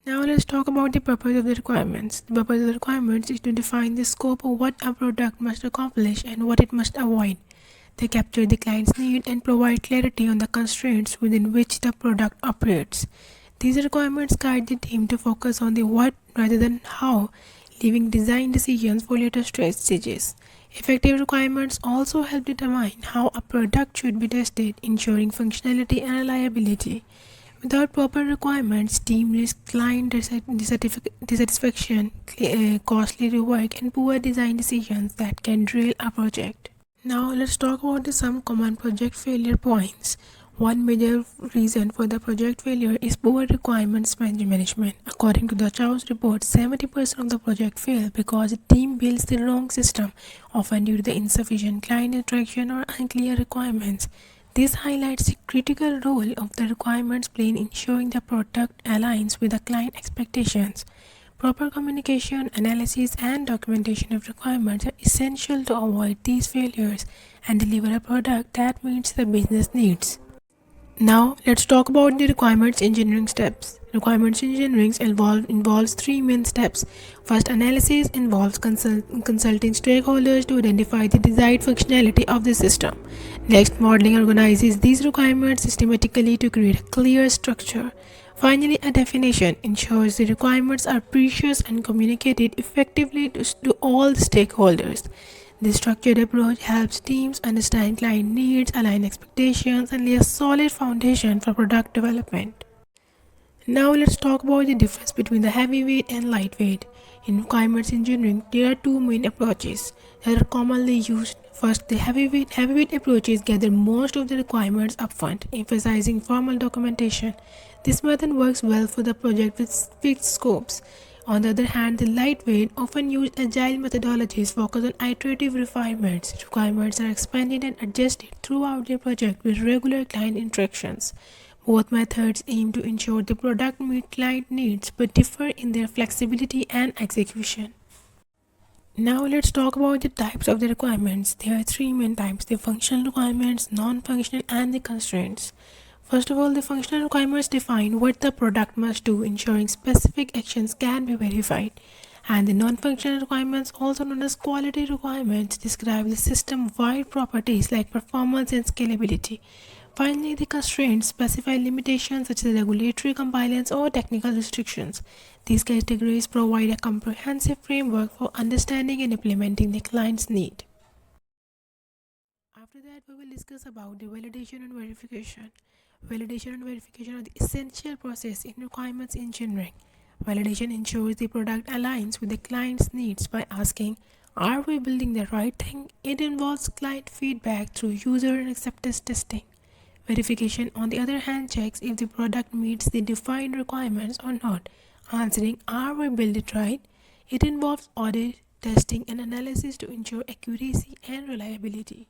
Now let's talk about the purpose of the requirements. The purpose of the requirements is to define the scope of what a product must accomplish and what it must avoid. They capture the client's need and provide clarity on the constraints within which the product operates. These requirements guide the team to focus on the what rather than how, leaving design decisions for later stages. Effective requirements also help determine how a product should be tested, ensuring functionality and reliability. Without proper requirements, team risk client dissatisfaction, costly rework, and poor design decisions that can derail a project. Now let's talk about some common project failure points. One major reason for the project failure is poor requirements management. According to the Chow's report, 70% of the project fail because the team builds the wrong system, often due to the insufficient client interaction or unclear requirements. This highlights the critical role of the requirements play in ensuring the product aligns with the client expectations. Proper communication, analysis, and documentation of requirements are essential to avoid these failures and deliver a product that meets the business needs. Now, let's talk about the requirements engineering steps. Requirements engineering involves three main steps. First, analysis involves consulting stakeholders to identify the desired functionality of the system. Next, modeling organizes these requirements systematically to create a clear structure. Finally, a definition ensures the requirements are precise and communicated effectively to all the stakeholders. This structured approach helps teams understand client needs, align expectations, and lay a solid foundation for product development. Now let's talk about the difference between the heavyweight and lightweight. In requirements engineering, there are two main approaches that are commonly used. First, the heavyweight approaches gather most of the requirements upfront, emphasizing formal documentation. This method works well for the project with fixed scopes. On the other hand, the lightweight, often used agile methodologies, focus on iterative refinements. Requirements are expanded and adjusted throughout the project with regular client interactions. Both methods aim to ensure the product meets client needs but differ in their flexibility and execution. Now let's talk about the types of the requirements. There are three main types: the functional requirements, non-functional, and the constraints. First of all, the functional requirements define what the product must do, ensuring specific actions can be verified. And the non-functional requirements, also known as quality requirements, describe the system-wide properties like performance and scalability. Finally, the constraints specify limitations such as regulatory compliance or technical restrictions. These categories provide a comprehensive framework for understanding and implementing the client's need. After that, we will discuss about the validation and verification. Validation and verification are the essential process in requirements engineering. Validation ensures the product aligns with the client's needs by asking, are we building the right thing? It involves client feedback through user and acceptance testing. Verification, on the other hand, checks if the product meets the defined requirements or not, answering, are we building it right? It involves audit, testing, and analysis to ensure accuracy and reliability.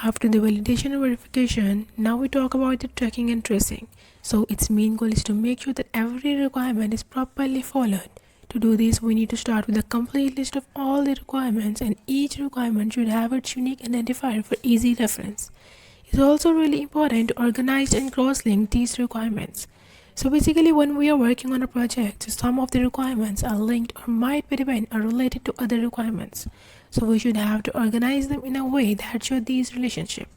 After the validation and verification, now we talk about the tracking and tracing. So its main goal is to make sure that every requirement is properly followed. To do this, we need to start with a complete list of all the requirements, and each requirement should have its unique identifier for easy reference. It's also really important to organize and cross-link these requirements. So basically, when we are working on a project, some of the requirements are linked or might be depend or related to other requirements. So we should have to organize them in a way that shows these relationships.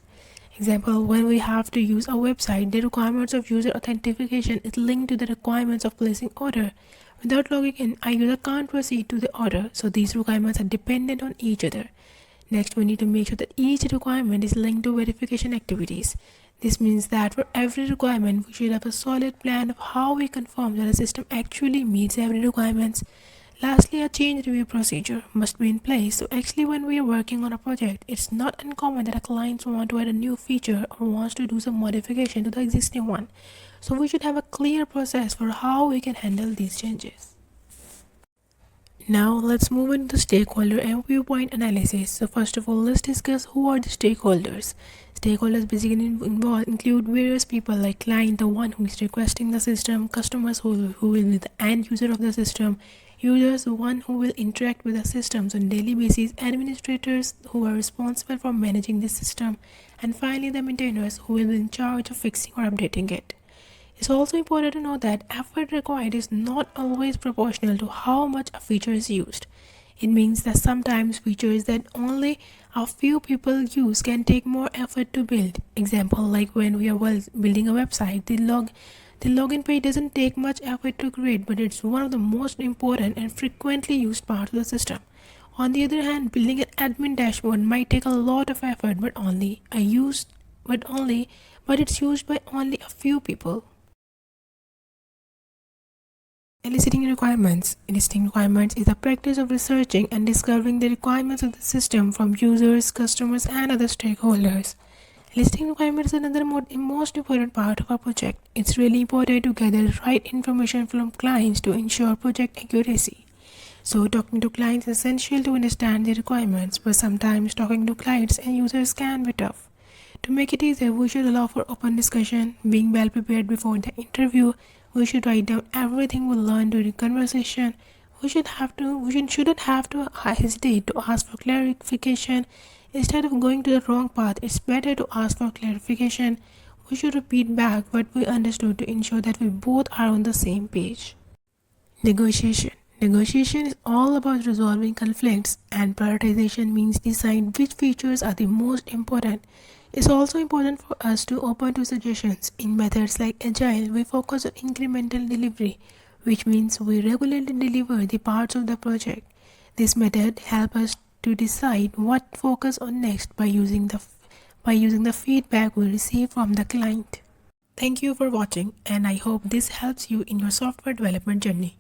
Example, when we have to use a website, the requirements of user authentication is linked to the requirements of placing order. Without logging in, a user can't proceed to the order, so these requirements are dependent on each other. Next, we need to make sure that each requirement is linked to verification activities. This means that for every requirement, we should have a solid plan of how we confirm that the system actually meets every requirement. Lastly, a change review procedure must be in place. So actually, when we are working on a project, it's not uncommon that a client wants to add a new feature or wants to do some modification to the existing one. So we should have a clear process for how we can handle these changes. Now let's move into the stakeholder and viewpoint analysis. So first of all, let's discuss who are the stakeholders. Stakeholders basically include various people like client, the one who is requesting the system, customers who will be the end user of the system, Users, one who will interact with the systems on daily basis, administrators who are responsible for managing the system, and finally the maintainers who will be in charge of fixing or updating it. It's also important to know that effort required is not always proportional to how much a feature is used. It means that sometimes features that only a few people use can take more effort to build. Example, like when we are building a website, the login page doesn't take much effort to create, but it's one of the most important and frequently used parts of the system. On the other hand, building an admin dashboard might take a lot of effort, but it's used by only a few people. Eliciting requirements. Eliciting requirements is the practice of researching and discovering the requirements of the system from users, customers, and other stakeholders. Eliciting requirements is another most important part of our project. It's really important to gather the right information from clients to ensure project accuracy. So, talking to clients is essential to understand the requirements, but sometimes talking to clients and users can be tough. To make it easier, we should allow for open discussion, being well prepared before the interview. We should write down everything we learned during conversation. Shouldn't have to hesitate to ask for clarification. Instead of going to the wrong path, it's better to ask for clarification. We should repeat back what we understood to ensure that we both are on the same page. Negotiation. Negotiation is all about resolving conflicts, and prioritization means decide which features are the most important. It's also important for us to open to suggestions. In methods like Agile, we focus on incremental delivery, which means we regularly deliver the parts of the project. This method helps us to decide what to focus on next by using the feedback we receive from the client. Thank you for watching, and I hope this helps you in your software development journey.